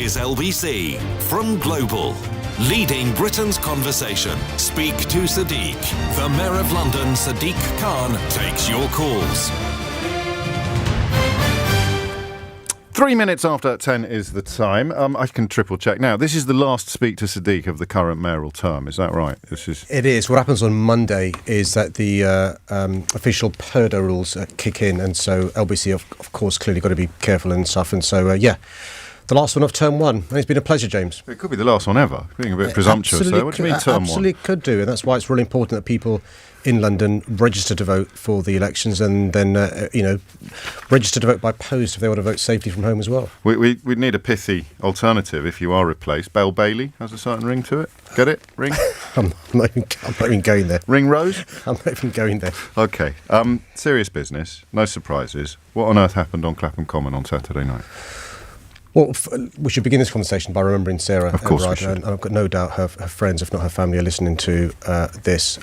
is LBC from Global. Leading Britain's conversation. Speak to Sadiq. The Mayor of London, Sadiq Khan, takes your calls. 3 minutes after 10 is the time. I can triple check now. This is the last Speak to Sadiq of the current mayoral term. Is that right? It is. What happens on Monday is that the official PERDA rules kick in, and so LBC, of course, clearly got to be careful and stuff. And so, the last one of term one. And it's been a pleasure, James. It could be the last one ever. Being a bit presumptuous there. What do you mean term one? Absolutely could do, and that's why it's really important that people in London register to vote for the elections, and then register to vote by post if they want to vote safely from home as well. We'd need a pithy alternative if you are replaced. Bell Bailey has a certain ring to it. Get it? Ring? I'm not even going there. Ring Rose? I'm not even going there. Okay. Serious business. No surprises. What on earth happened on Clapham Common on Saturday night? Well, we should begin this conversation by remembering Sarah. Of course we should. And I've got no doubt her friends, if not her family, are listening to this.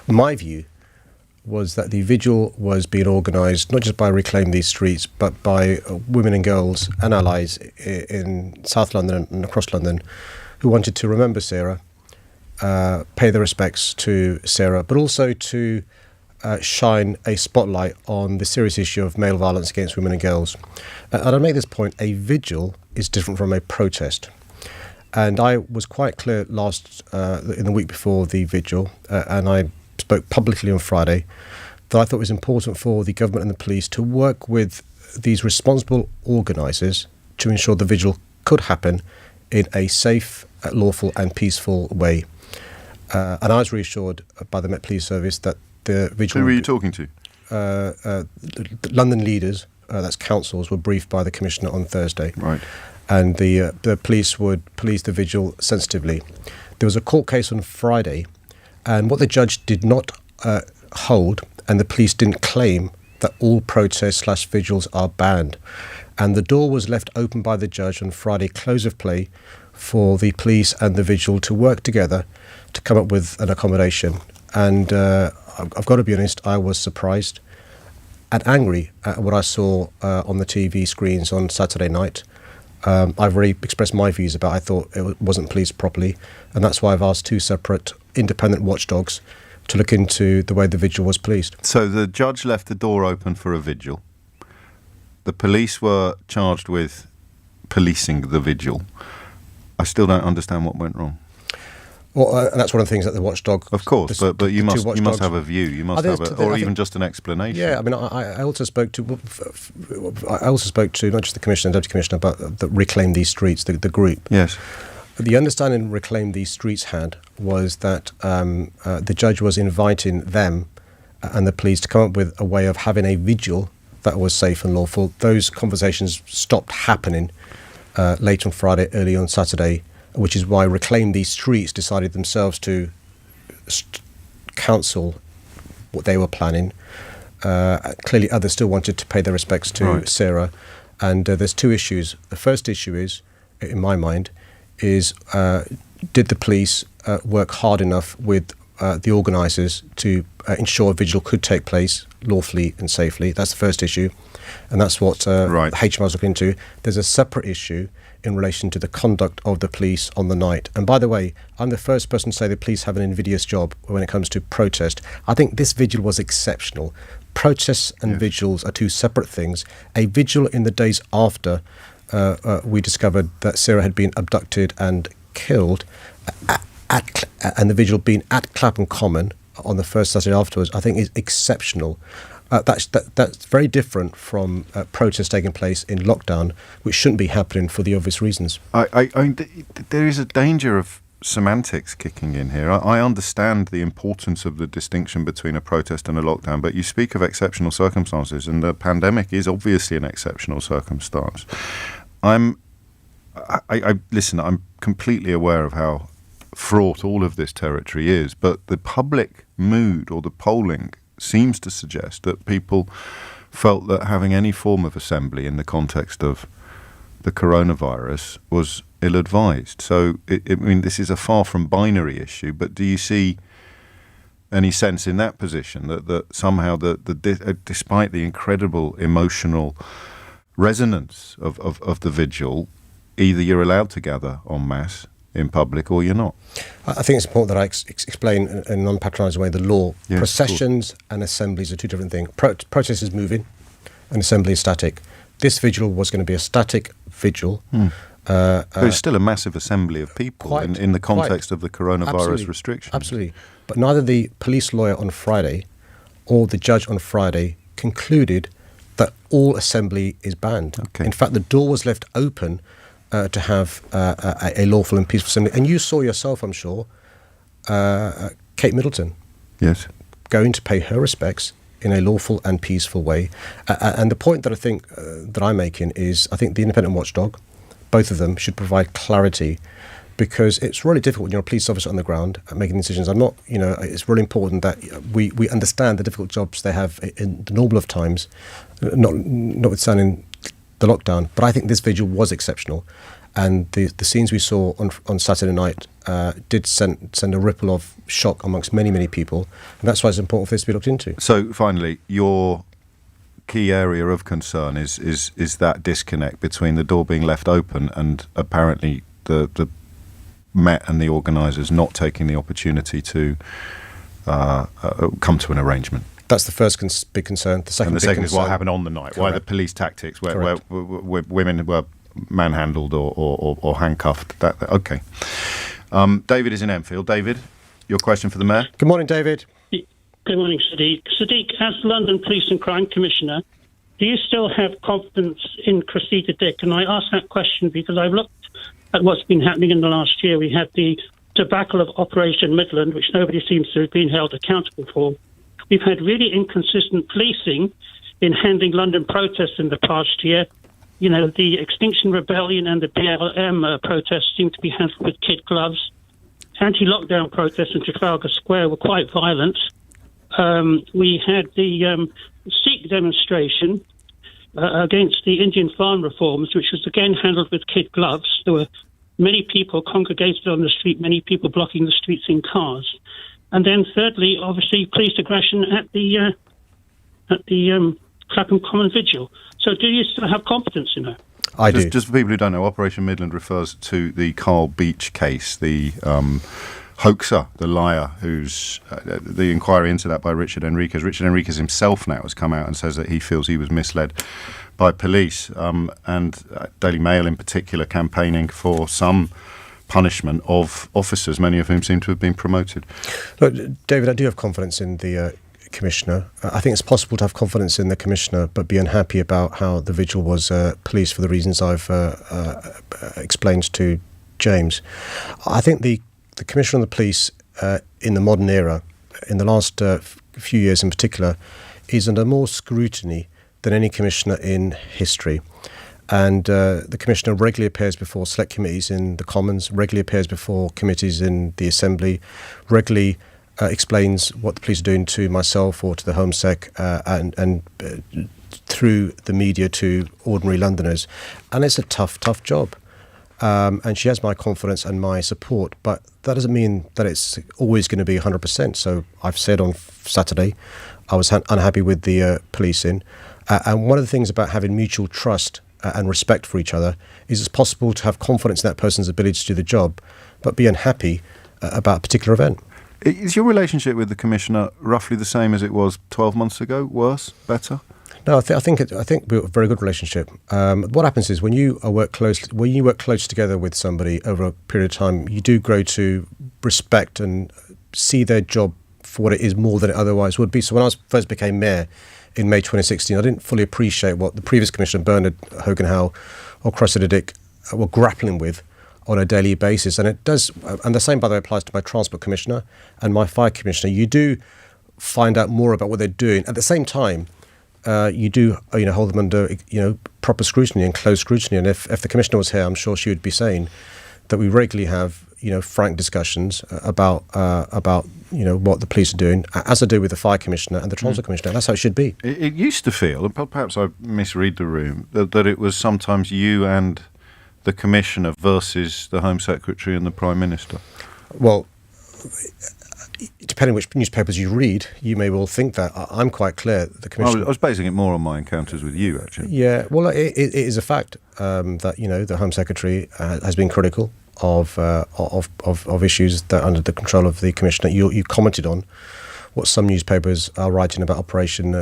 My view was that the vigil was being organised not just by Reclaim These Streets, but by women and girls and allies in South London and across London who wanted to remember Sarah, pay their respects to Sarah, but also to shine a spotlight on the serious issue of male violence against women and girls. And I make this point, a vigil is different from a protest. And I was quite clear in the week before the vigil, and I spoke publicly on Friday, that I thought it was important for the government and the police to work with these responsible organisers to ensure the vigil could happen in a safe, lawful and peaceful way. And I was reassured by the Met Police Service that the vigil... Who were you talking to? London leaders, that's councils, were briefed by the Commissioner on Thursday. Right. And the police would police the vigil sensitively. There was a court case on Friday, and what the judge did not hold, and the police didn't claim, that all protests/vigils are banned. And the door was left open by the judge on Friday, close of play, for the police and the vigil to work together to come up with an accommodation. And I've got to be honest, I was surprised and angry at what I saw on the TV screens on Saturday night. I've already expressed my views about I thought it wasn't policed properly, and that's why I've asked two separate independent watchdogs to look into the way the vigil was policed. So the judge left the door open for a vigil. The police were charged with policing the vigil. I still don't understand what went wrong. Well, and that's one of the things that the watchdog... Of course, but you must have a view. You must have or even just an explanation. Yeah, I mean, I also spoke to not just the Commissioner and Deputy Commissioner, but the Reclaim These Streets, the group. Yes. The understanding Reclaim These Streets had was that the judge was inviting them and the police to come up with a way of having a vigil that was safe and lawful. Those conversations stopped happening late on Friday, early on Saturday, which is why Reclaim These Streets decided themselves to counsel what they were planning. Clearly others still wanted to pay their respects to Sarah. And there's two issues. The first issue is, in my mind, is did the police work hard enough with the organisers to ensure a vigil could take place lawfully and safely? That's the first issue. And that's what HMR was looking into. There's a separate issue in relation to the conduct of the police on the night. And by the way, I'm the first person to say the police have an invidious job when it comes to protest. I think this vigil was exceptional. Protests and vigils are two separate things. A vigil in the days after we discovered that Sarah had been abducted and killed, and the vigil being at Clapham Common on the first Saturday afterwards, I think is exceptional. That's very different from protests taking place in lockdown, which shouldn't be happening for the obvious reasons. There is a danger of semantics kicking in here. I understand the importance of the distinction between a protest and a lockdown, but you speak of exceptional circumstances, and the pandemic is obviously an exceptional circumstance. Listen, I'm completely aware of how fraught all of this territory is, but the public mood or the polling seems to suggest that people felt that having any form of assembly in the context of the coronavirus was ill-advised. So, this is a far from binary issue, but do you see any sense in that position that somehow, despite the incredible emotional resonance of the vigil, either you're allowed to gather en masse in public or you're not. I think it's important that I explain in a non-patronising way the law. Yes, Processions and assemblies are two different things. Protest is moving, and assembly is static. This vigil was going to be a static vigil. But it's still a massive assembly of people in the context of the coronavirus restrictions. Absolutely. But neither the police lawyer on Friday or the judge on Friday concluded that all assembly is banned. Okay. In fact, the door was left open to have a lawful and peaceful assembly. And you saw yourself, I'm sure, Kate Middleton. Yes. Going to pay her respects in a lawful and peaceful way. And the point that I think that I'm making is I think the independent watchdog, both of them, should provide clarity, because it's really difficult when you're a police officer on the ground making decisions. It's really important that we understand the difficult jobs they have in the normal of times, notwithstanding the lockdown. But I think this vigil was exceptional. And the scenes we saw on Saturday night did send a ripple of shock amongst many, many people. And that's why it's important for this to be looked into. So finally, your key area of concern is that disconnect between the door being left open and apparently the Met and the organisers not taking the opportunity to come to an arrangement. That's the first big concern. The second is what happened on the night. Correct. Why the police tactics, where women were manhandled or handcuffed. Okay. David is in Enfield. David, your question for the Mayor? Good morning, David. Good morning, Sadiq. Sadiq, as London Police and Crime Commissioner, do you still have confidence in Cressida Dick? And I ask that question because I've looked at what's been happening in the last year. We had the debacle of Operation Midland, which nobody seems to have been held accountable for. We've had really inconsistent policing in handling London protests in the past year. You know, the Extinction Rebellion and the BLM protests seem to be handled with kid gloves. Anti-lockdown protests in Trafalgar Square were quite violent. We had the Sikh demonstration against the Indian farm reforms, which was again handled with kid gloves. There were many people congregated on the street, many people blocking the streets in cars. And then thirdly, obviously, police aggression at the Clapham Common Vigil. So do you still have confidence in her? I do. Just for people who don't know, Operation Midland refers to the Carl Beach case, the hoaxer, the liar, who's the inquiry into that by Richard Enriquez. Richard Enriquez himself now has come out and says that he feels he was misled by police, and Daily Mail in particular campaigning for some punishment of officers, many of whom seem to have been promoted. Look, David, I do have confidence in the Commissioner. I think it's possible to have confidence in the Commissioner but be unhappy about how the vigil was policed for the reasons I've explained to James. I think the Commissioner of the Police in the modern era, in the last few years in particular, is under more scrutiny than any Commissioner in history. And the Commissioner regularly appears before select committees in the Commons, regularly appears before committees in the Assembly, regularly explains what the police are doing to myself or to the Home Sec and through the media to ordinary Londoners. And it's a tough job. And she has my confidence and my support, but that doesn't mean that it's always going to be 100%. So I've said on Saturday I was unhappy with the policing. And one of the things about having mutual trust and respect for each other is it's possible to have confidence in that person's ability to do the job, but be unhappy about a particular event. Is your relationship with the Commissioner roughly the same as it was 12 months ago? Worse? Better? No, I think we have a very good relationship. What happens is when you work close together with somebody over a period of time, you do grow to respect and see their job for what it is more than it otherwise would be. So when I first became mayor in May 2016, I didn't fully appreciate what the previous Commissioner, Bernard Hogan-Howe or Cressida Dick, were grappling with on a daily basis. And it does, and the same, by the way, applies to my Transport Commissioner and my Fire Commissioner. You do find out more about what they're doing. At the same time, you do hold them under proper scrutiny and close scrutiny. And if the Commissioner was here, I'm sure she would be saying that we regularly have frank discussions about what the police are doing, as I do with the Fire Commissioner and the Transport Commissioner. That's how it should be. It used to feel, and perhaps I misread the room, that it was sometimes you and the Commissioner versus the Home Secretary and the Prime Minister. Well, depending which newspapers you read, you may well think that. I'm quite clear. The Commissioner. I was basing it more on my encounters with you, actually. Yeah, well, it is a fact that the Home Secretary has been critical of issues that are under the control of the Commissioner. You commented on what some newspapers are writing about Operation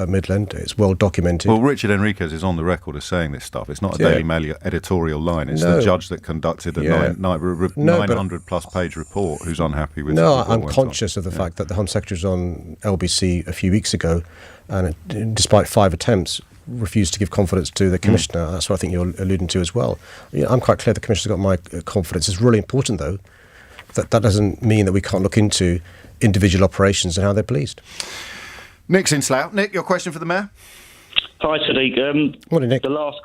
Midland. It's well documented. Well, Richard Enriquez is on the record as saying this stuff. It's not a Daily Mail editorial line. It's the judge that conducted a 900-plus page report who's unhappy with it. No, I'm conscious of the fact that the Home Secretary was on LBC a few weeks ago, and despite 5 attempts, refused to give confidence to the Commissioner. That's what I think you're alluding to as well. I'm quite clear the Commissioner's got my confidence. It's really important, though, that doesn't mean that we can't look into individual operations and how they're policed. Nick's in Slough. Nick, your question for the Mayor? Hi, Sadiq. Morning, Nick. The last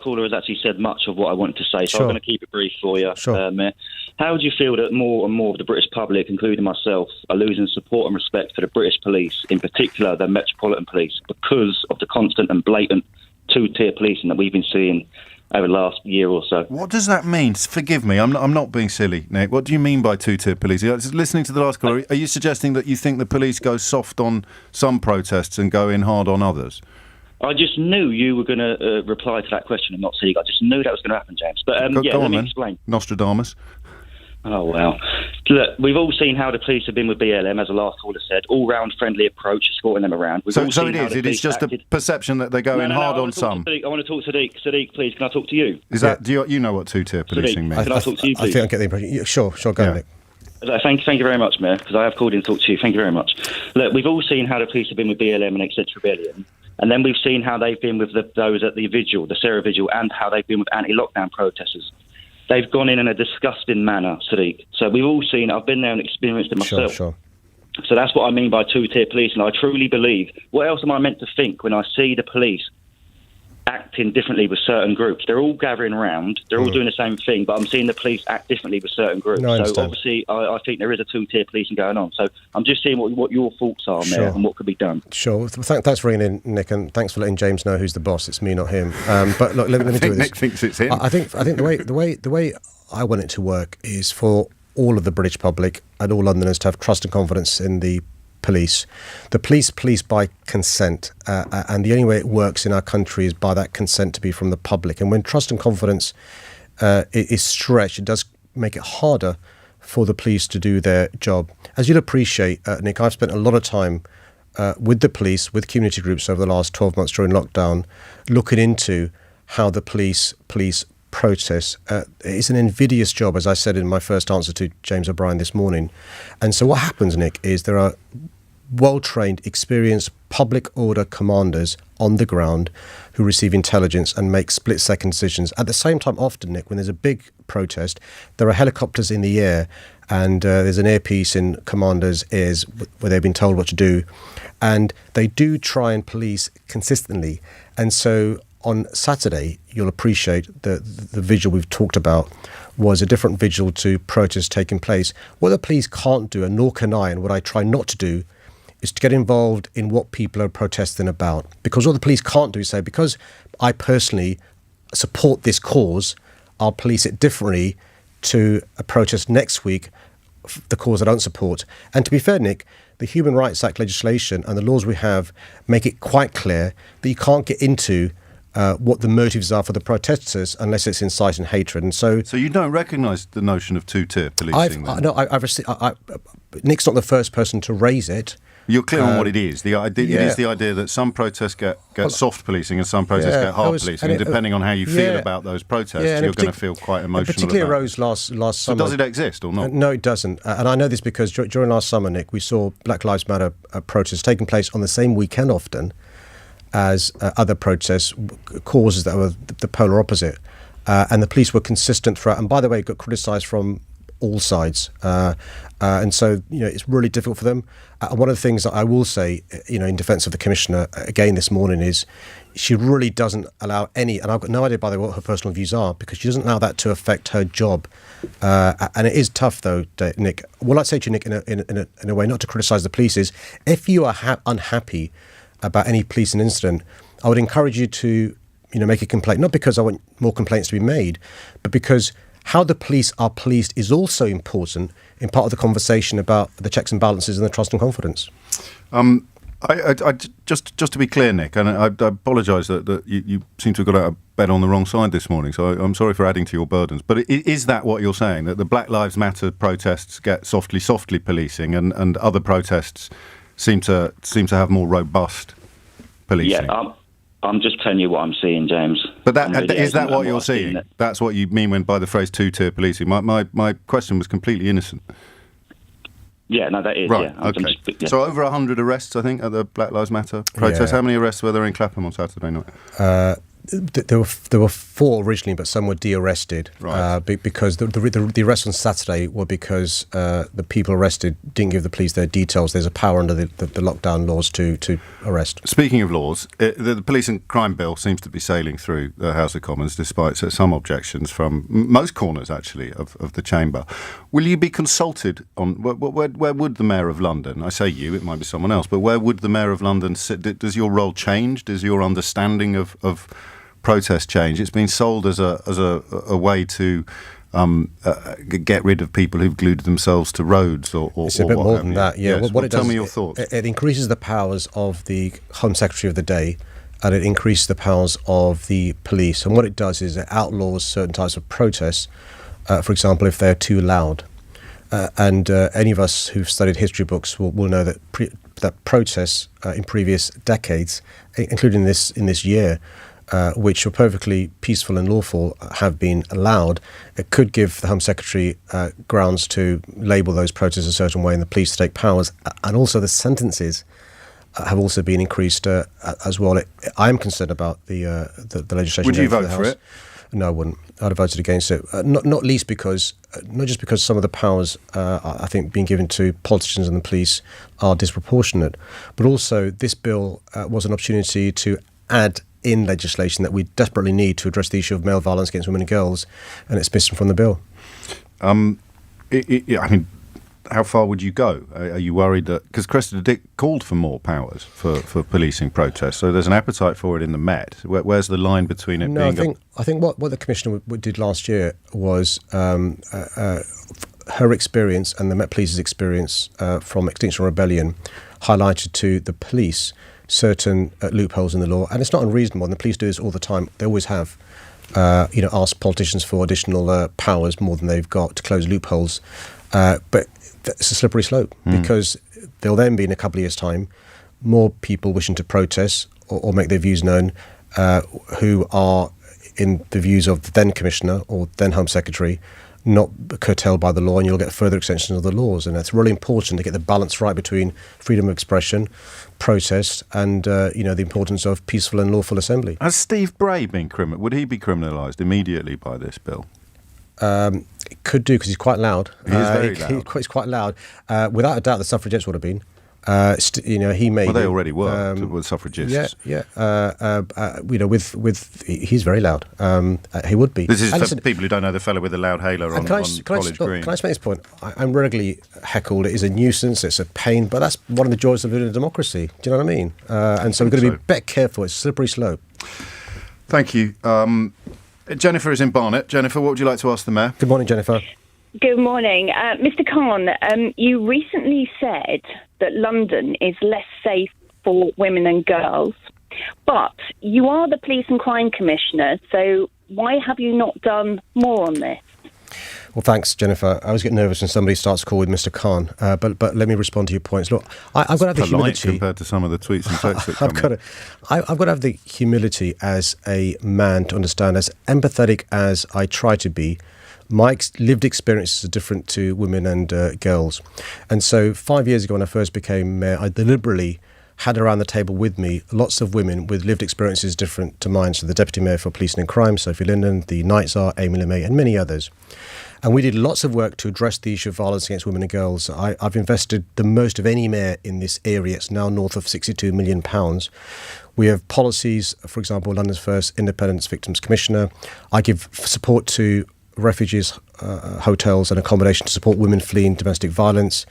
caller has actually said much of what I wanted to say, so Sure. I'm going to keep it brief for you. Sure. Mayor. How do you feel that more and more of the British public, including myself, are losing support and respect for the British police, in particular the Metropolitan Police, because of the constant and blatant two-tier policing that we've been seeing over the last year or so? What does that mean? Forgive me, I'm not being silly, Nick. What do you mean by two-tier police? Listening to the last caller, are you suggesting that you think the police go soft on some protests and go in hard on others? I just knew you were going to reply to that question and not Sadiq. I just knew that was going to happen, James. But Go let on, me then. explain. Nostradamus. Oh, well. Look, we've all seen how the police have been with BLM, as the last caller said, all-round friendly approach, escorting them around. So it is just a perception that they go in hard on some. I want to talk to Sadiq. Sadiq, please, can I talk to you? Is that, do you know what two-tier policing means? Can I talk to you, please? I think I get the impression. Sure, go on, Nick. Thank you very much, Mayor, because I have called in to talk to you. Thank you very much. Look, we've all seen how the police have been with BLM and Exit Rebellion, and then we've seen how they've been with those at the vigil, the Sarah Vigil, and how they've been with anti-lockdown protesters. They've gone in a disgusting manner, Sadiq. So we've all seen, I've been there and experienced it myself. Sure. So that's what I mean by two-tier police, and I truly believe, what else am I meant to think when I see the police acting differently with certain groups? They're all gathering around, they're all doing the same thing, but I'm seeing the police act differently with certain groups. No, I so understand. obviously I think there is a two-tier policing going on. So I'm just seeing what your thoughts are, Mayor, Sure. and what could be done. Sure. Thanks for ringing in, Nick, and thanks for letting James know who's the boss. It's me, not him. But look, let me I do think this. Nick thinks it's him. I think the way I want it to work is for all of the British public and all Londoners to have trust and confidence in the police. The police by consent, and the only way it works in our country is by that consent to be from the public. And when trust and confidence is stretched, it does make it harder for the police to do their job. As you'll appreciate, Nick, I've spent a lot of time with the police, with community groups over the last 12 months during lockdown, looking into how the police protest. It's an invidious job, as I said in my first answer to James O'Brien this morning. And so what happens, Nick, is there are well-trained, experienced public order commanders on the ground who receive intelligence and make split-second decisions. At the same time, often, Nick, when there's a big protest, there are helicopters in the air and there's an earpiece in commanders' ears where they've been told what to do. And they do try and police consistently. And so on Saturday, you'll appreciate the vigil we've talked about was a different vigil to protests taking place. What the police can't do, and nor can I, and what I try not to do, is to get involved in what people are protesting about. Because what the police can't do is say, because I personally support this cause, I'll police it differently to a protest next week, the cause I don't support. And to be fair, Nick, the Human Rights Act legislation and the laws we have make it quite clear that you can't get into what the motives are for the protesters unless it's inciting hatred. And so you don't recognise the notion of two-tier policing? Nick's not the first person to raise it. You're clear on what it is. It is the idea that some protests get soft policing and some protests get hard policing. And depending on how you feel about those protests, you're going to feel quite emotional. Particularly about arose last summer. So does it exist or not? No, it doesn't. And I know this because during last summer, Nick, we saw Black Lives Matter protests taking place on the same weekend often as other protests, causes that were the polar opposite. And the police were consistent throughout. And by the way, got criticised from all sides. And so, it's really difficult for them. One of the things that I will say, in defence of the Commissioner, again this morning, is she really doesn't allow any, and I've got no idea, by the way, what her personal views are, because she doesn't allow that to affect her job. And it is tough, though, Nick. What I'd say to you, Nick, in a way, not to criticise the police, is if you are unhappy about any policing incident, I would encourage you to, make a complaint, not because I want more complaints to be made, but because how the police are policed is also important in part of the conversation about the checks and balances and the trust and confidence. I just to be clear, Nick, and I apologise that you seem to have got out of bed on the wrong side this morning, so I'm sorry for adding to your burdens. But is that what you're saying, that the Black Lives Matter protests get softly policing, and other protests seem to have more robust policing? Yeah, I'm just telling you what I'm seeing, James. But is that what you're seeing? That's what you mean by the phrase two-tier policing. My question was completely innocent. Yeah, no, that is. Right, yeah. okay. So over 100 arrests, I think, at the Black Lives Matter protest. How many arrests were there in Clapham on Saturday night? There were 4 originally, but some were de-arrested. Right. Because the arrests on Saturday were because the people arrested didn't give the police their details. There's a power under the lockdown laws to arrest. Speaking of laws, the police and crime bill seems to be sailing through the House of Commons, despite some objections from most corners, actually, of the chamber. Will you be consulted on where would the Mayor of London? I say you, it might be someone else, but where would the Mayor of London sit? Does your role change? Does your understanding of protest change? It's been sold as a way to get rid of people who've glued themselves to roads or it's a bit more than that. Yeah. Yes. What it does, tell me your thoughts. It increases the powers of the Home Secretary of the day, and it increases the powers of the police. And what it does is it outlaws certain types of protests. For example, if they're too loud. And any of us who've studied history books will know that protests in previous decades, including in this year, which were perfectly peaceful and lawful, have been allowed. It could give the Home Secretary grounds to label those protests a certain way and the police to take powers. And also the sentences have also been increased as well. I'm concerned about the legislation. Would you vote for it? No, I wouldn't. I'd have voted against it. Not least because, not just because some of the powers I think being given to politicians and the police are disproportionate, but also this bill was an opportunity to add in legislation that we desperately need to address the issue of male violence against women and girls, and it's missing from the bill. I mean, how far would you go? Are you worried that, because Cressida Dick called for more powers for policing protests, so there's an appetite for it in the Met. Where's the line between it being... I think what the Commissioner did last year was her experience and the Met Police's experience from Extinction Rebellion highlighted to the police certain loopholes in the law, and it's not unreasonable, and the police do this all the time. They always have asked politicians for additional powers more than they've got to close loopholes, but it's a slippery slope because there'll then be, in a couple of years' time, more people wishing to protest or make their views known who are in the views of the then Commissioner or then Home Secretary, not curtailed by the law, and you'll get further extensions of the laws. And it's really important to get the balance right between freedom of expression, protest, and the importance of peaceful and lawful assembly. Has Steve Bray been criminal? Would he be criminalised immediately by this bill? It could do, because he's quite loud. He is very loud. He's quite loud. Without a doubt, the suffragettes would have been. He may. Well, they already were with suffragists. He's very loud. He would be. This is for people who don't know the fellow with the loud hailer on College Green. Can I just make this point? I'm regularly heckled. It is a nuisance. It's a pain, but that's one of the joys of living in a democracy. Do you know what I mean? And so we've got to be a bit careful. It's a slippery slope. Thank you. Jennifer is in Barnet. Jennifer, what would you like to ask the Mayor? Good morning, Jennifer. Good morning. Mr. Khan, you recently said that London is less safe for women and girls, but you are the Police and Crime Commissioner, so why have you not done more on this? Well, thanks, Jennifer. I always get nervous when somebody starts a call with Mr. Khan, but let me respond to your points. Look, I've got to have the humility compared to some of the tweets and texts that come in. I've got to have the humility as a man to understand, as empathetic as I try to be. My lived experiences are different to women and girls. And so 5 years ago when I first became mayor, I deliberately had around the table with me lots of women with lived experiences different to mine. So the Deputy Mayor for Policing and Crime, Sophie Linden, the Night Czar, Amy LeMay, and many others. And we did lots of work to address the issue of violence against women and girls. I've invested the most of any mayor in this area. It's now north of £62 million. We have policies, for example, London's first Independent Victims Commissioner. I give support to refugees, hotels and accommodation to support women fleeing domestic violence.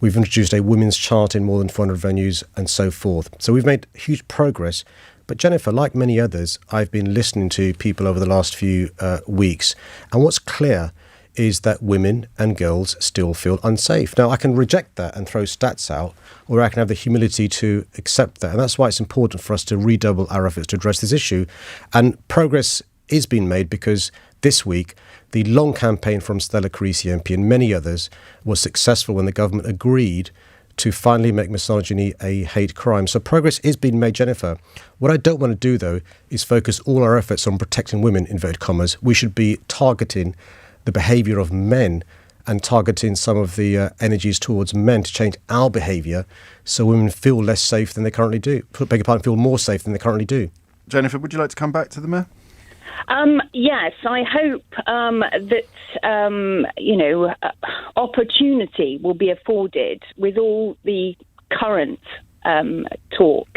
We've introduced a women's chart in more than 400 venues and so forth. So we've made huge progress, But Jennifer, like many others, I've been listening to people over the last few weeks, and what's clear is that women and girls still feel unsafe. Now, I can reject that and throw stats out, or I can have the humility to accept that. And that's why it's important for us to redouble our efforts to address this issue. And progress is being made because this week, the long campaign from Stella Carisi MP and many others was successful when the government agreed to finally make misogyny a hate crime. So progress is being made, Jennifer. What I don't want to do, though, is focus all our efforts on protecting women, inverted commas. We should be targeting the behaviour of men and targeting some of the energies towards men to change our behaviour so women feel less safe than they currently do. Beg your pardon, feel more safe than they currently do. Jennifer, would you like to come back to the Mayor? Yes, I hope that, opportunity will be afforded with all the current talk,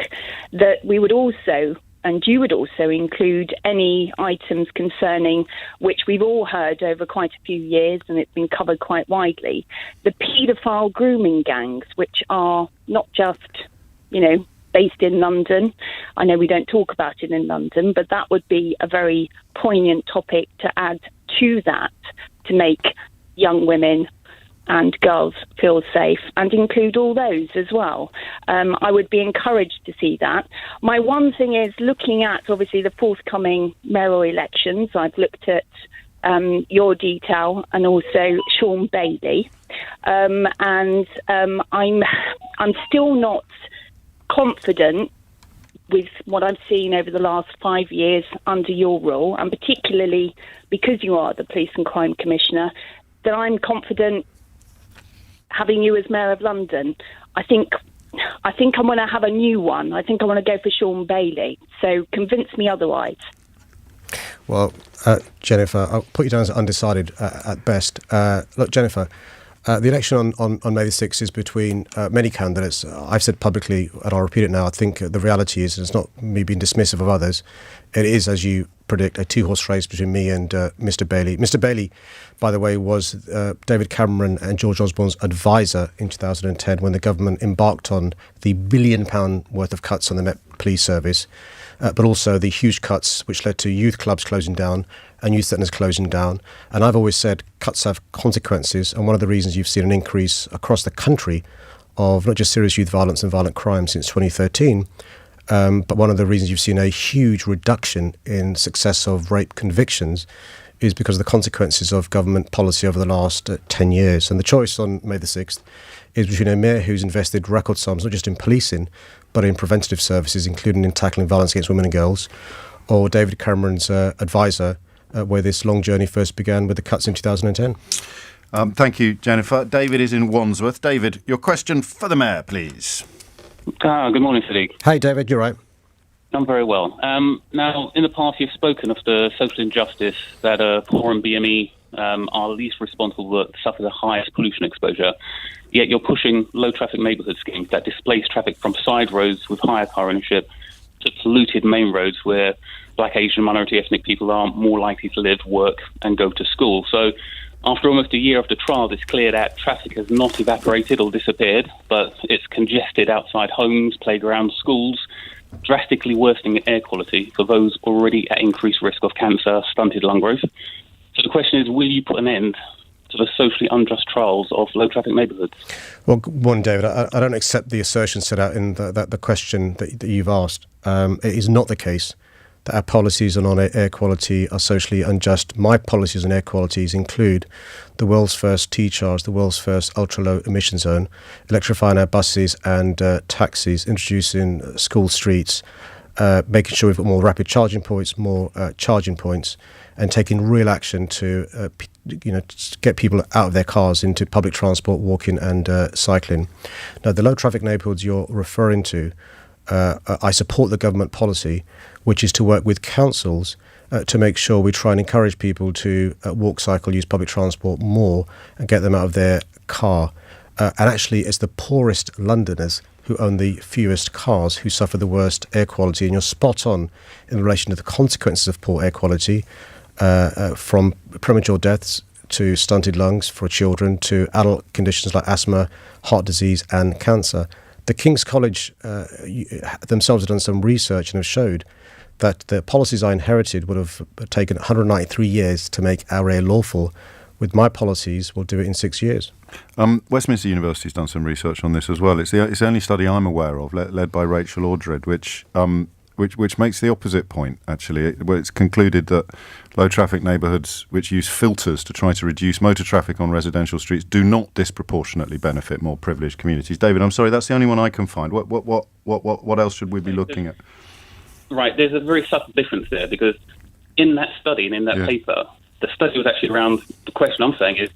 that we would also, and you would also include any items concerning, which we've all heard over quite a few years, and it's been covered quite widely, the paedophile grooming gangs, which are not just, based in London. I know we don't talk about it in London, but that would be a very poignant topic to add to that, to make young women and girls feel safe, and include all those as well. I would be encouraged to see that. My one thing is looking at, obviously, the forthcoming mayoral elections. I've looked at your detail and also Sean Bailey, and I'm still not confident with what I've seen over the last 5 years under your rule, and particularly because you are the Police and Crime Commissioner, that I'm confident having you as Mayor of London. I think I'm going to have a new one. I think I want to go for Sean Bailey. So convince me otherwise. Well, Jennifer, I'll put you down as undecided at best. Look, Jennifer, the election on May the 6th is between many candidates. I've said publicly, and I'll repeat it now, I think the reality is, and it's not me being dismissive of others, it is, as you predict, a two-horse race between me and Mr. Bailey. Mr. Bailey, by the way, was David Cameron and George Osborne's advisor in 2010 when the government embarked on the £1 billion worth of cuts on the Met Police Service, but also the huge cuts which led to youth clubs closing down and youth centres closing down. And I've always said cuts have consequences, and one of the reasons you've seen an increase across the country of not just serious youth violence and violent crime since 2013, but one of the reasons you've seen a huge reduction in success of rape convictions is because of the consequences of government policy over the last 10 years. And the choice on May the 6th is between a mayor who's invested record sums, not just in policing, but in preventative services, including in tackling violence against women and girls, or David Cameron's advisor, where this long journey first began with the cuts in 2010. Thank you, Jennifer. David is in Wandsworth. David, your question for the Mayor, please. Good morning, Sadiq. Hey, David, you're right. I'm very well. Now, in the past, you've spoken of the social injustice that poor and BME are least responsible that suffer the highest pollution exposure, yet you're pushing low-traffic neighbourhood schemes that displace traffic from side roads with higher car ownership to polluted main roads where Black, Asian, minority ethnic people are more likely to live, work and go to school. So after almost a year of the trials, it's clear that traffic has not evaporated or disappeared, but it's congested outside homes, playgrounds, schools, drastically worsening air quality for those already at increased risk of cancer, stunted lung growth. So the question is, will you put an end to the socially unjust trials of low-traffic neighbourhoods? Well, one, David, I don't accept the assertion set out in the question that you've asked. It is not the case that our policies on air quality are socially unjust. My policies on air qualities include the world's first T-charge, the world's first ultra-low emission zone, electrifying our buses and taxis, introducing school streets, making sure we've got more rapid charging points, and taking real action to get people out of their cars into public transport, walking and cycling. Now, the low-traffic neighbourhoods you're referring to, I support the government policy, which is to work with councils to make sure we try and encourage people to walk, cycle, use public transport more and get them out of their car. And actually, it's the poorest Londoners who own the fewest cars who suffer the worst air quality. And you're spot on in relation to the consequences of poor air quality, from premature deaths to stunted lungs for children to adult conditions like asthma, heart disease and cancer. The King's College themselves have done some research and have showed that the policies I inherited would have taken 193 years to make our lawful. With my policies, we'll do it in 6 years. Westminster University's done some research on this as well. It's the only study I'm aware of, led by Rachel Aldred, which makes the opposite point, actually, where it's concluded that low-traffic neighbourhoods which use filters to try to reduce motor traffic on residential streets do not disproportionately benefit more privileged communities. David, I'm sorry, that's the only one I can find. What else should we be looking at? Right, there's a very subtle difference there, because in that study and in that paper, the study was actually around, the question I'm saying is,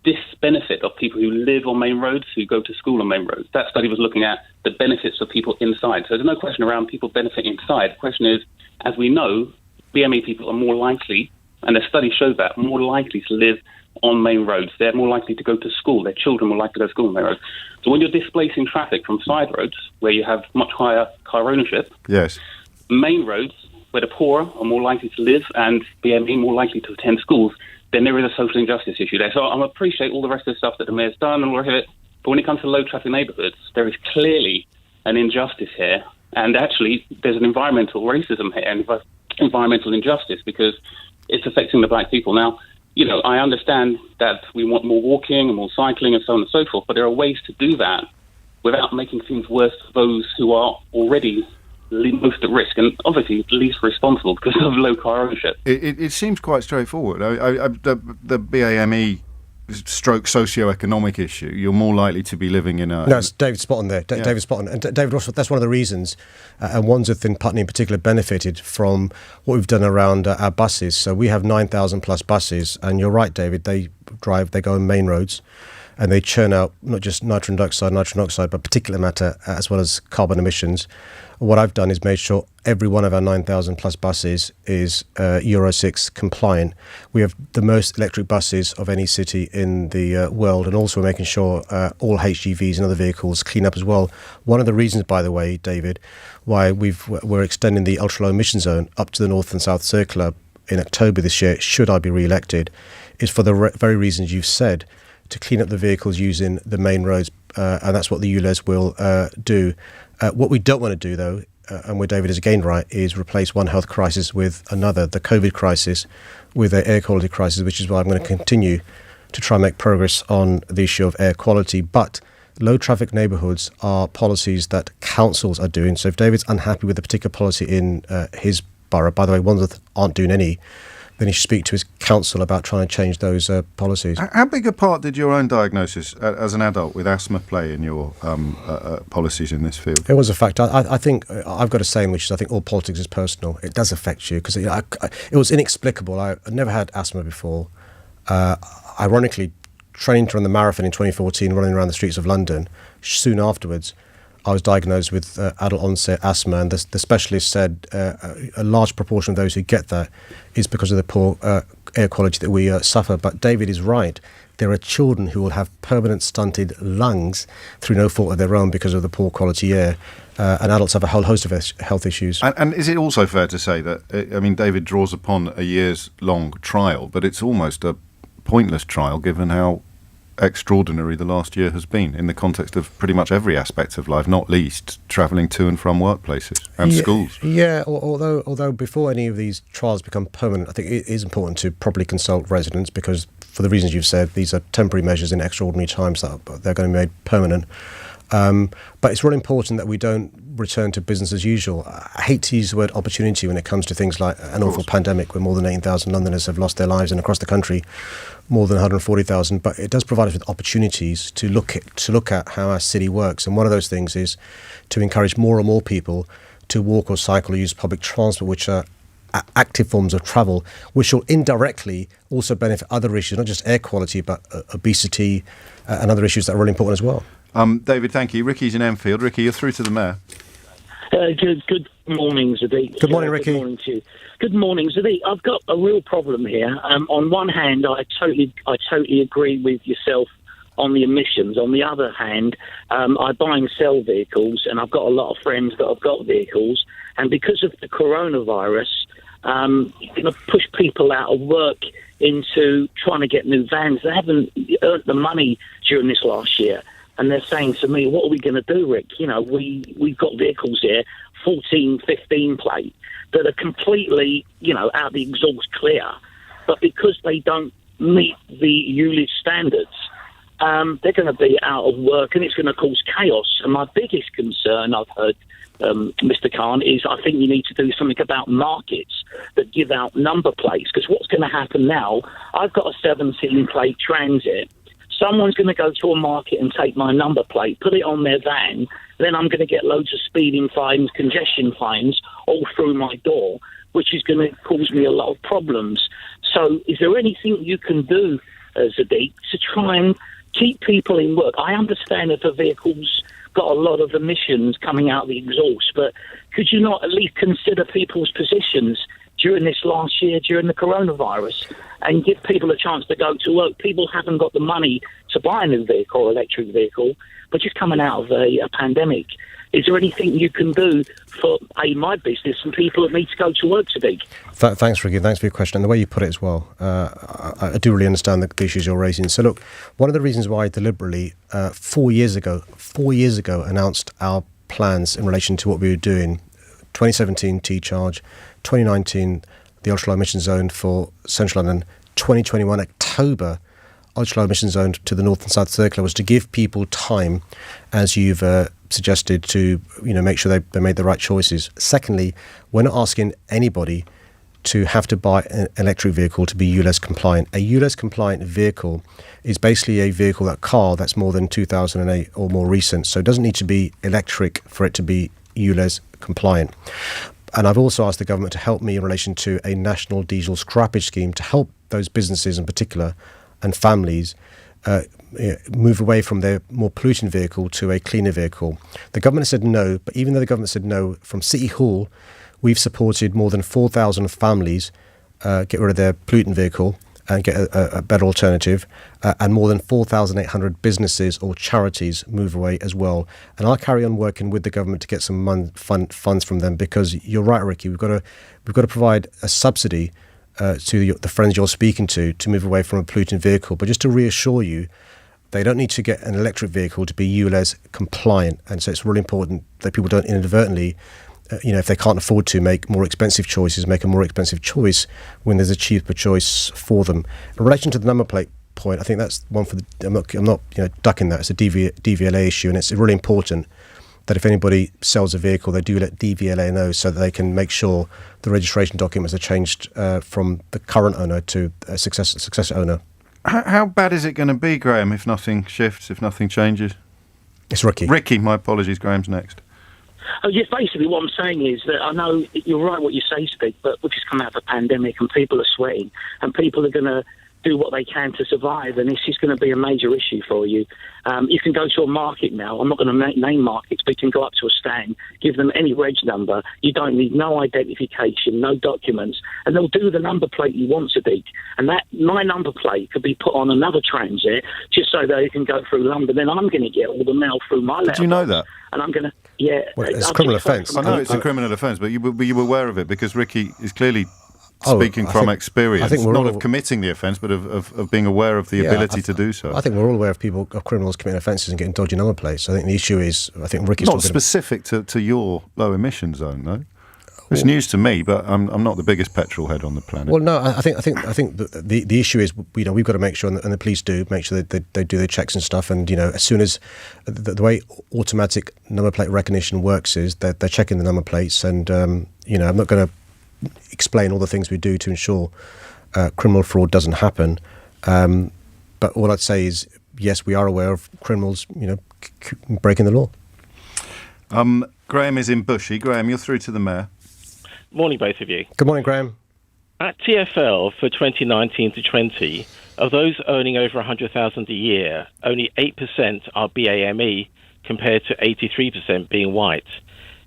this benefit of people who live on main roads, who go to school on main roads. That study was looking at the benefits of people inside. So there's no question around people benefiting inside. The question is, as we know, BME people are more likely, and the study showed that, more likely to live on main roads. They're more likely to go to school. Their children are more likely to go to school on main roads. So when you're displacing traffic from side roads, where you have much higher car ownership, main roads, where the poor are more likely to live and BME more likely to attend schools, then there is a social injustice issue there. So I appreciate all the rest of the stuff that the Mayor's done and all of it, but when it comes to low-traffic neighbourhoods, there is clearly an injustice here, and actually there's an environmental racism here and environmental injustice because it's affecting the black people. Now, you know, I understand that we want more walking and more cycling and so on and so forth, but there are ways to do that without making things worse for those who are already most at risk and obviously least responsible because of low car ownership. It seems quite straightforward. The BAME stroke socio-economic issue, you're more likely to be living in a... No, it's David spot on there. David spot on. And David, also, that's one of the reasons, and Wandsworth and Putney in particular benefited from what we've done around our buses. So we have 9,000 plus buses, and you're right, David, they go on main roads, and they churn out not just nitrogen dioxide, but particulate matter as well as carbon emissions. What I've done is made sure every one of our 9,000 plus buses is Euro 6 compliant. We have the most electric buses of any city in the world, and also we're making sure all HGVs and other vehicles clean up as well. One of the reasons, by the way, David, why we're extending the ultra-low emission zone up to the North and South Circular in October this year, should I be re-elected, is for the very reasons you've said, to clean up the vehicles using the main roads, and that's what the ULEZ will do. What we don't want to do, though, and where David is again right, is replace one health crisis with another, the COVID crisis, with an air quality crisis, which is why I'm going to continue to try and make progress on the issue of air quality. But low traffic neighbourhoods are policies that councils are doing. So if David's unhappy with a particular policy in his borough, by the way, Wandsworth aren't doing any, then he should speak to his council about trying to change those policies. How big a part did your own diagnosis as an adult with asthma play in your policies in this field? It was a fact. I think I've got a saying, which is I think all politics is personal. It does affect you because it was inexplicable. I never had asthma before. Ironically, training to run the marathon in 2014, running around the streets of London, soon afterwards, I was diagnosed with adult onset asthma, and the specialist said a large proportion of those who get that is because of the poor air quality that we suffer. But David is right. There are children who will have permanent stunted lungs through no fault of their own because of the poor quality air, and adults have a whole host of health issues. And is it also fair to say that, I mean, David draws upon a years-long trial, but it's almost a pointless trial given how extraordinary the last year has been in the context of pretty much every aspect of life, not least travelling to and from workplaces and schools. Yeah, although before any of these trials become permanent, I think it is important to properly consult residents because, for the reasons you've said, these are temporary measures in extraordinary times that they're going to be made permanent. But it's really important that we don't return to business as usual. I hate to use the word opportunity when it comes to things like an awful pandemic where more than 18,000 Londoners have lost their lives, and across the country more than 140,000. But it does provide us with opportunities to look at how our city works. And one of those things is to encourage more and more people to walk or cycle or use public transport, which are active forms of travel, which will indirectly also benefit other issues, not just air quality, but obesity and other issues that are really important as well. David, thank you. Ricky's in Enfield. Ricky, you're through to the Mayor. Good morning, Sadiq. Good morning, Ricky. Good morning to you. Good morning, Sadiq. I've got a real problem here. On one hand, I totally agree with yourself on the emissions. On the other hand, I buy and sell vehicles, and I've got a lot of friends that have got vehicles. And because of the coronavirus, you're going to push people out of work into trying to get new vans. They haven't earned the money during this last year. and they're saying to me, what are we going to do, Rick? You know, we've got vehicles here, 14, 15 plate, that are completely, you know, out the exhaust clear. But because they don't meet the ULIS standards, they're going to be out of work, and it's going to cause chaos. And my biggest concern, I've heard, Mr. Khan, is I think you need to do something about markets that give out number plates, because what's going to happen now, I've got a 17-plate Transit. Someone's going to go to a market and take my number plate, put it on their van, then I'm going to get loads of speeding fines, congestion fines all through my door, which is going to cause me a lot of problems. So is there anything you can do, Sadiq, to try and keep people in work? I understand that the vehicle's got a lot of emissions coming out the exhaust, but could you not at least consider people's positions during this last year, during the coronavirus, and give people a chance to go to work? People haven't got the money to buy a new vehicle or electric vehicle, but just coming out of a pandemic. Is there anything you can do for, my business and people that need to go to work, Sadiq? Thanks, Ricky. Thanks for your question. And the way you put it as well, I do really understand the issues you're raising. So look, one of the reasons why I deliberately, 4 years ago, announced our plans in relation to what we were doing, 2017 T-Charge, 2019 the ultra-low emission zone for Central London, 2021 October ultra-low emission zone to the North and South Circular, was to give people time, as you've suggested, to make sure they made the right choices. Secondly, we're not asking anybody to have to buy an electric vehicle to be ULEZ compliant. A ULEZ compliant vehicle is basically a vehicle, that car that's more than 2008 or more recent. So it doesn't need to be electric for it to be ULEZ compliant. And I've also asked the government to help me in relation to a national diesel scrappage scheme to help those businesses in particular and families move away from their more polluting vehicle to a cleaner vehicle. The government said no, but even though the government said no, from City Hall, we've supported more than 4,000 families get rid of their polluting vehicle and get a better alternative, and more than 4,800 businesses or charities move away as well. And I'll carry on working with the government to get some funds from them, because you're right, Ricky, we've got to provide a subsidy to the friends you're speaking to move away from a polluting vehicle. But just to reassure you, they don't need to get an electric vehicle to be ULEZ compliant. And so it's really important that people don't inadvertently, if they can't afford to make more expensive choices, make a more expensive choice when there's a cheaper choice for them. In relation to the number plate point, I think that's one for the. I'm not ducking that. It's a DVLA issue, and it's really important that if anybody sells a vehicle, they do let DVLA know, so that they can make sure the registration documents are changed from the current owner to a successor owner. How bad is it going to be, Graham, if nothing shifts, if nothing changes? It's Ricky. Ricky, my apologies. Graham's next. Oh, yeah, basically what I'm saying is that I know you're right what you say, Steve, but we've just come out of a pandemic and people are sweating and people are going to do what they can to survive, and this is going to be a major issue for you. You can go to a market now. I'm not going to name markets, but you can go up to a stand, give them any reg number. You don't need no identification, no documents, and they'll do the number plate you want, Sadiq. And that my number plate could be put on another Transit just so that it can go through London. Then I'm going to get all the mail through my letterbox. Did you know that? And I'm going to, yeah. Well, it's a criminal offence. I know it's a criminal offence, but you were aware of it because Ricky is clearly speaking from experience, not of committing the offence, but of being aware of the ability to do so. I think we're all aware of criminals committing offences and getting dodgy number plates. I think the issue is, I think Ricky's not specific to your low emission zone, though. It's news to me, but I'm not the biggest petrol head on the planet. Well, no, I think the issue is, we've got to make sure, and the police do make sure that they do their checks and stuff. And as soon as the way automatic number plate recognition works is that they're checking the number plates, and I'm not going to explain all the things we do to ensure criminal fraud doesn't happen. But all I'd say is, yes, we are aware of criminals, breaking the law. Graham is in Bushy. Graham, you're through to the Mayor. Morning, both of you. Good morning, Graham. At TfL for 2019 to 20, of those earning over 100,000 a year, only 8% are BAME compared to 83% being white.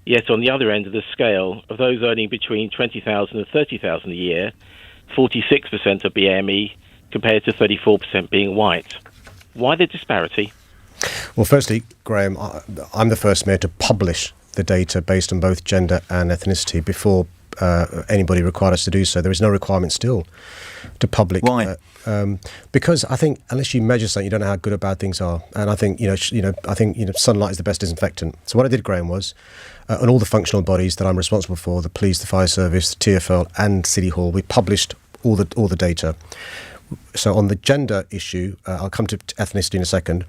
Yet on the other end of the scale, of those earning between 20,000 and 30,000 a year, 46% are BAME compared to 34% being white. Why the disparity? Well, firstly, Graham, I'm the first Mayor to publish the data based on both gender and ethnicity before anybody required us to do so. There is no requirement still to public. Why? Because I think unless you measure something, you don't know how good or bad things are. And I think sunlight is the best disinfectant. So what I did, Graham, was on all the functional bodies that I'm responsible for, the police, the fire service, the TfL, and City Hall, we published all the data. So on the gender issue, I'll come to ethnicity in a second.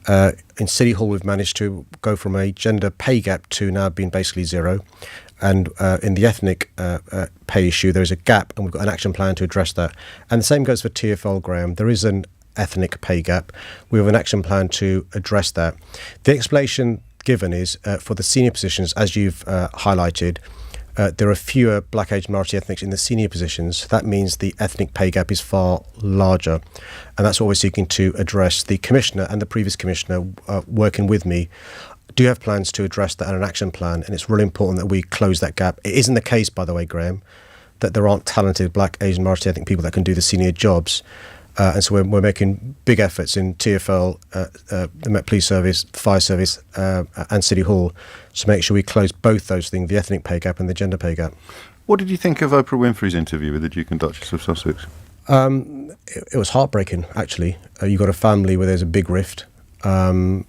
In City Hall, we've managed to go from a gender pay gap to now being basically zero. And in the ethnic pay issue, there is a gap, and we've got an action plan to address that. And the same goes for TfL, Graham. There is an ethnic pay gap. We have an action plan to address that. The explanation given is for the senior positions, as you've highlighted, there are fewer black, Asian, minority ethnics in the senior positions. That means the ethnic pay gap is far larger. And that's what we're seeking to address. The Commissioner and the previous Commissioner working with me do have plans to address that and an action plan. And it's really important that we close that gap. It isn't the case, by the way, Graham, that there aren't talented black, Asian, minority ethnic people that can do the senior jobs. And so we're making big efforts in TfL, the Met Police Service, Fire Service, and City Hall to make sure we close both those things, the ethnic pay gap and the gender pay gap. What did you think of Oprah Winfrey's interview with the Duke and Duchess of Sussex? It was heartbreaking, actually. You've got a family where there's a big rift. And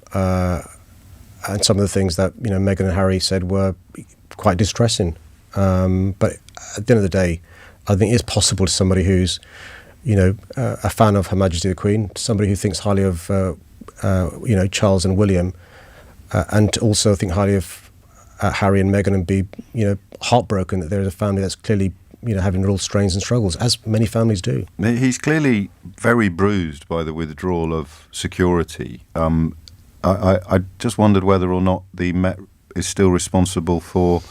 some of the things that Meghan and Harry said were quite distressing. But at the end of the day, I think it is possible to somebody who's a fan of Her Majesty the Queen, somebody who thinks highly of, Charles and William, and also think highly of Harry and Meghan, and be, heartbroken that there is a family that's clearly, having real strains and struggles, as many families do. He's clearly very bruised by the withdrawal of security. I just wondered whether or not the Met is still responsible for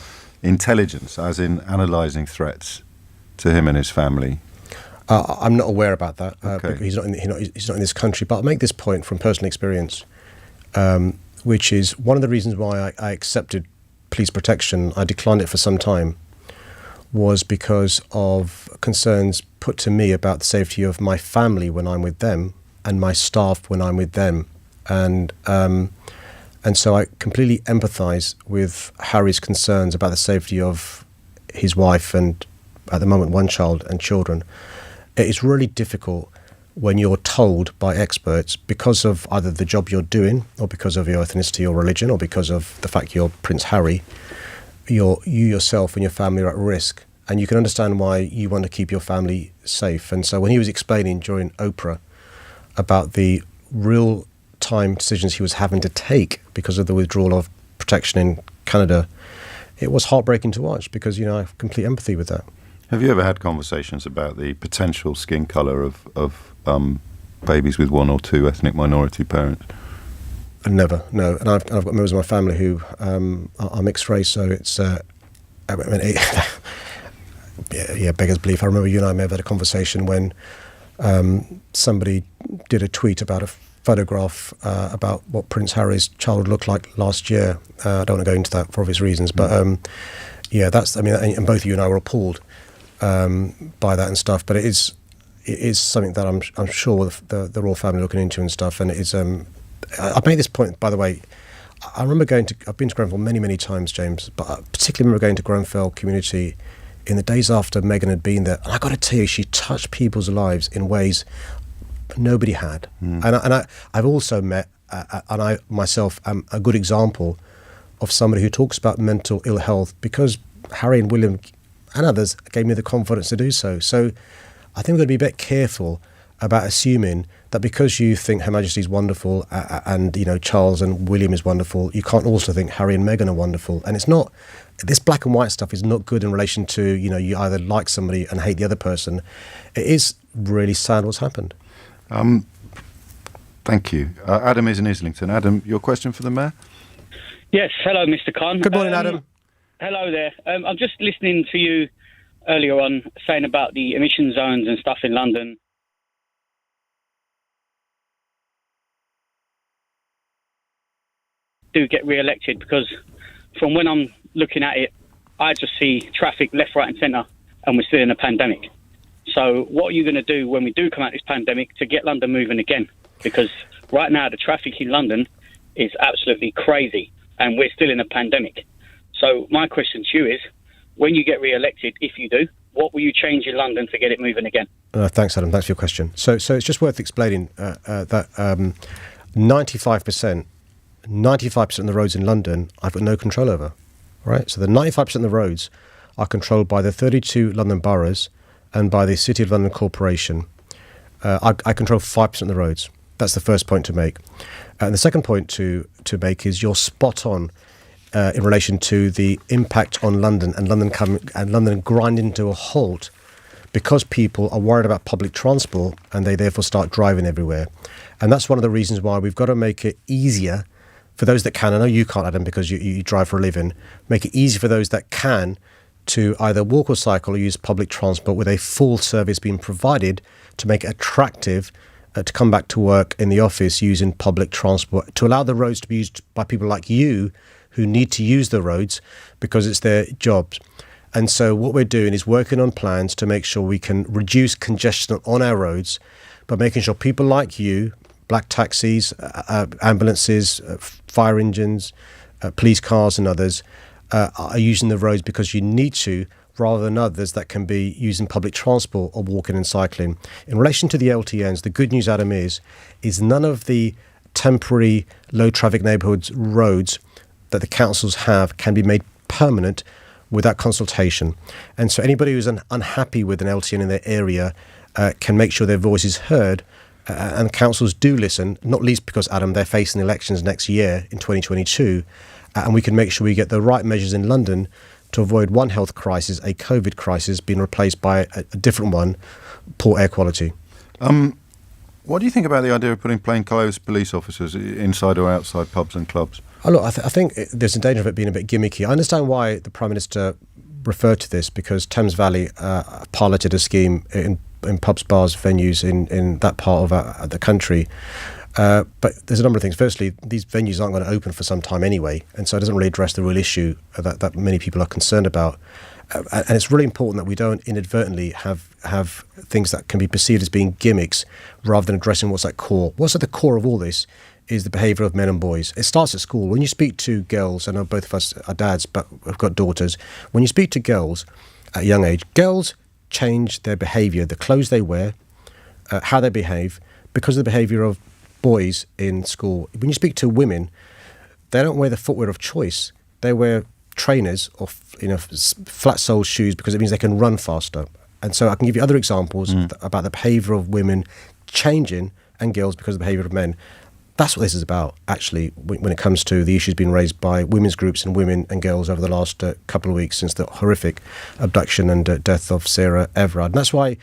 intelligence, as in analysing threats to him and his family. I'm not aware about that. Okay. He's not in this country. But I'll make this point from personal experience, which is one of the reasons why I accepted police protection. I declined it for some time, was because of concerns put to me about the safety of my family when I'm with them and my staff when I'm with them. And so I completely empathise with Harry's concerns about the safety of his wife and, at the moment, one child and children. It is really difficult when you're told by experts, because of either the job you're doing or because of your ethnicity or religion or because of the fact you're Prince Harry, you yourself and your family are at risk. And you can understand why you want to keep your family safe. And so when he was explaining during Oprah about the real-time decisions he was having to take because of the withdrawal of protection in Canada, it was heartbreaking to watch because, I have complete empathy with that. Have you ever had conversations about the potential skin colour of babies with one or two ethnic minority parents? Never, no. And I've got members of my family who are mixed race, so it's... beggars belief. I remember you and I may have had a conversation when somebody did a tweet about a photograph about what Prince Harry's child looked like last year. I don't want to go into that for obvious reasons, but and both of you and I were appalled by that and stuff. But it is something that I'm sure the royal family are looking into and stuff. And it is. I've made this point, by the way. I remember I've been to Grenfell many, many times, James, but I particularly remember going to Grenfell community in the days after Meghan had been there. And I got to tell you, she touched people's lives in ways nobody had. And I've also met, and I myself am a good example of somebody who talks about mental ill health because Harry and William and others gave me the confidence to do so. So I think we've got to be a bit careful about assuming that because you think Her Majesty's wonderful and Charles and William is wonderful, you can't also think Harry and Meghan are wonderful. And it's not, this black and white stuff is not good in relation to, you either like somebody and hate the other person. It is really sad what's happened. Thank you. Adam is in Islington. Adam, your question for the Mayor? Yes, hello, Mr. Khan. Good morning, Adam. Hello there. I'm just listening to you earlier on saying about the emission zones and stuff in London. Do get re-elected, because from when I'm looking at it, I just see traffic left, right and centre, and we're still in a pandemic. So what are you going to do when we do come out of this pandemic to get London moving again? Because right now the traffic in London is absolutely crazy and we're still in a pandemic. So my question to you is, when you get re-elected, if you do, what will you change in London to get it moving again? Thanks, Adam. Thanks for your question. So it's just worth explaining that 95% of the roads in London I've got no control over, right? So the 95% of the roads are controlled by the 32 London boroughs and by the City of London Corporation. I control 5% of the roads. That's the first point to make. And the second point to make is you're spot on in relation to the impact on London and London grinding to a halt because people are worried about public transport and they therefore start driving everywhere. And that's one of the reasons why we've got to make it easier for those that can. I know you can't, Adam, because you drive for a living. Make it easy for those that can to either walk or cycle or use public transport with a full service being provided to make it attractive to come back to work in the office using public transport, to allow the roads to be used by people like you who need to use the roads because it's their jobs. And so what we're doing is working on plans to make sure we can reduce congestion on our roads by making sure people like you, black taxis, ambulances, fire engines, police cars and others are using the roads because you need to, rather than others that can be using public transport or walking and cycling. In relation to the LTNs, the good news, Adam, is none of the temporary low traffic neighbourhoods roads that the councils have can be made permanent without consultation. And so anybody who's unhappy with an LTN in their area can make sure their voice is heard. And councils do listen, not least because, Adam, they're facing elections next year in 2022. And we can make sure we get the right measures in London to avoid one health crisis, a COVID crisis, being replaced by a different one, poor air quality. What do you think about the idea of putting plainclothes police officers inside or outside pubs and clubs? Oh, look, I think there's a danger of it being a bit gimmicky. I understand why the Prime Minister referred to this, because Thames Valley piloted a scheme in pubs, bars, venues in that part of the country. But there's a number of things. Firstly, these venues aren't going to open for some time anyway, and so it doesn't really address the real issue that many people are concerned about. And it's really important that we don't inadvertently have things that can be perceived as being gimmicks rather than addressing what's at core. What's at the core of all this is the behaviour of men and boys. It starts at school. When you speak to girls, I know both of us are dads, but we've got daughters. When you speak to girls at a young age, girls change their behaviour, the clothes they wear, how they behave, because of the behaviour of boys in school. When you speak to women, they don't wear the footwear of choice. They wear trainers or flat-soled shoes because it means they can run faster. And so I can give you other examples about the behaviour of women changing and girls because of the behaviour of men. That's what this is about, actually, when it comes to the issues being raised by women's groups and women and girls over the last couple of weeks since the horrific abduction and death of Sarah Everard. And that's why,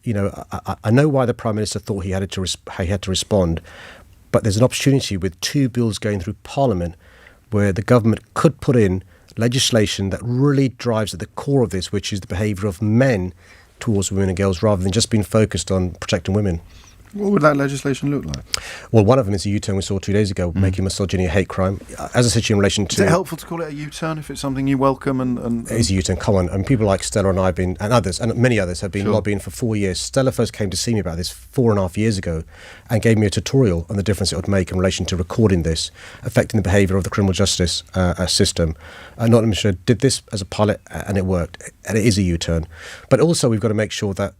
I know why the Prime Minister thought he had to respond, but there's an opportunity with two bills going through Parliament where the government could put in legislation that really drives at the core of this, which is the behaviour of men towards women and girls rather than just being focused on protecting women. What would that legislation look like? Well, one of them is a U-turn we saw 2 days ago, making misogyny a hate crime. As I said to you in relation to... Is it helpful to call it a U-turn if it's something you welcome? And It is a U-turn, come on. And people like Stella and I have been, and others, and many others have been lobbying for 4 years. Stella first came to see me about this 4.5 years ago and gave me a tutorial on the difference it would make in relation to recording this, affecting the behaviour of the criminal justice system. Nottingham did this as a pilot and it worked. And it is a U-turn. But also we've got to make sure that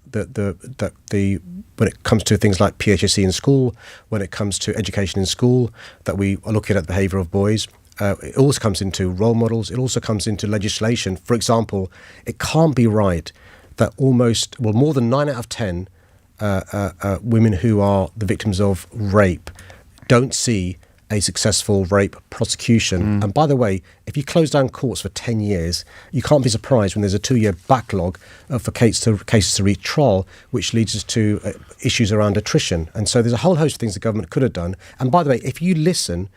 when it comes to things like PHSE in school, when it comes to education in school, that we are looking at the behaviour of boys. It also comes into role models. It also comes into legislation. For example, it can't be right that more than 9 out of 10 women who are the victims of rape don't see a successful rape prosecution. And by the way, if you close down courts for 10 years, you can't be surprised when there's a 2-year backlog for cases to reach trial, which leads us to issues around attrition. And so there's a whole host of things the government could have done. And by the way, if you listen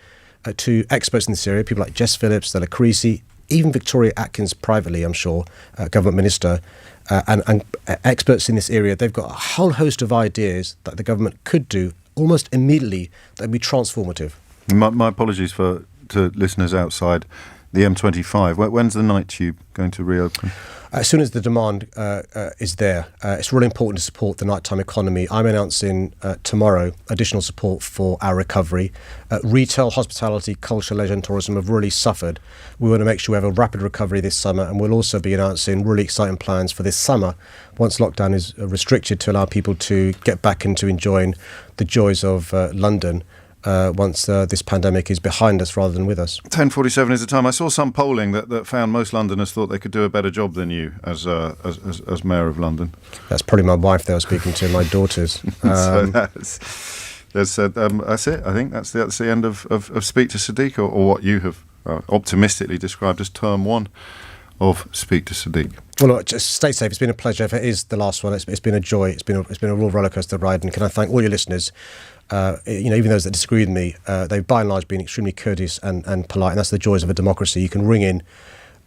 to experts in this area, people like Jess Phillips, Stella Creasy, even Victoria Atkins privately, I'm sure, government minister, and experts in this area, they've got a whole host of ideas that the government could do almost immediately that would be transformative. My apologies to listeners outside The M25. When's the night tube going to reopen? As soon as the demand is there, it's really important to support the nighttime economy. I'm announcing tomorrow additional support for our recovery. Retail, hospitality, culture, leisure and tourism have really suffered. We want to make sure we have a rapid recovery this summer, and we'll also be announcing really exciting plans for this summer once lockdown is restricted, to allow people to get back into enjoying the joys of London once this pandemic is behind us rather than with us. 10:47 is the time. I saw some polling that found most Londoners thought they could do a better job than you as Mayor of London. That's probably my wife they were speaking to, my daughters. So that's it. I think that's the end of Speak to Sadiq, or what you have optimistically described as term 1 of Speak to Sadiq. Well, look, just stay safe. It's been a pleasure. If it is the last one, it's been a joy. It's been a real rollercoaster ride. And can I thank all your listeners? Even those that disagree with me, they've by and large been extremely courteous and polite, and that's the joys of a democracy. You can ring in,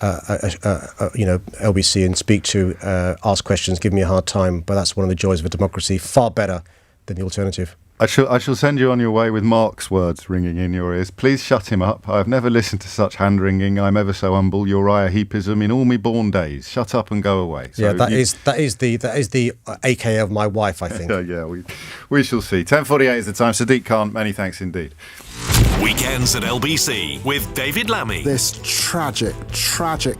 LBC and speak to, ask questions, give me a hard time, but that's one of the joys of a democracy. Far better than the alternative. I shall send you on your way with Mark's words ringing in your ears. Please shut him up. I have never listened to such hand-wringing. I'm ever so humble. Uriah Heapism in all me born days. Shut up and go away. So yeah, that is the AKA of my wife, I think. Yeah, we shall see. 10:48 is the time. Sadiq Khan, many thanks indeed. Weekends at LBC with David Lammy. This tragic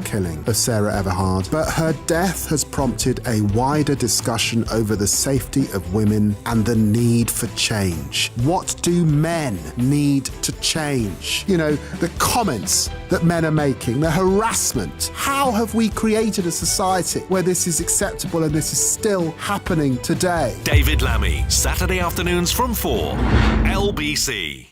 killing of Sarah Everhard, but her death has prompted a wider discussion over the safety of women and the need for change. What do men need to change? The comments that men are making, the harassment. How have we created a society where this is acceptable and this is still happening today? David Lammy, Saturday afternoons from 4. LBC.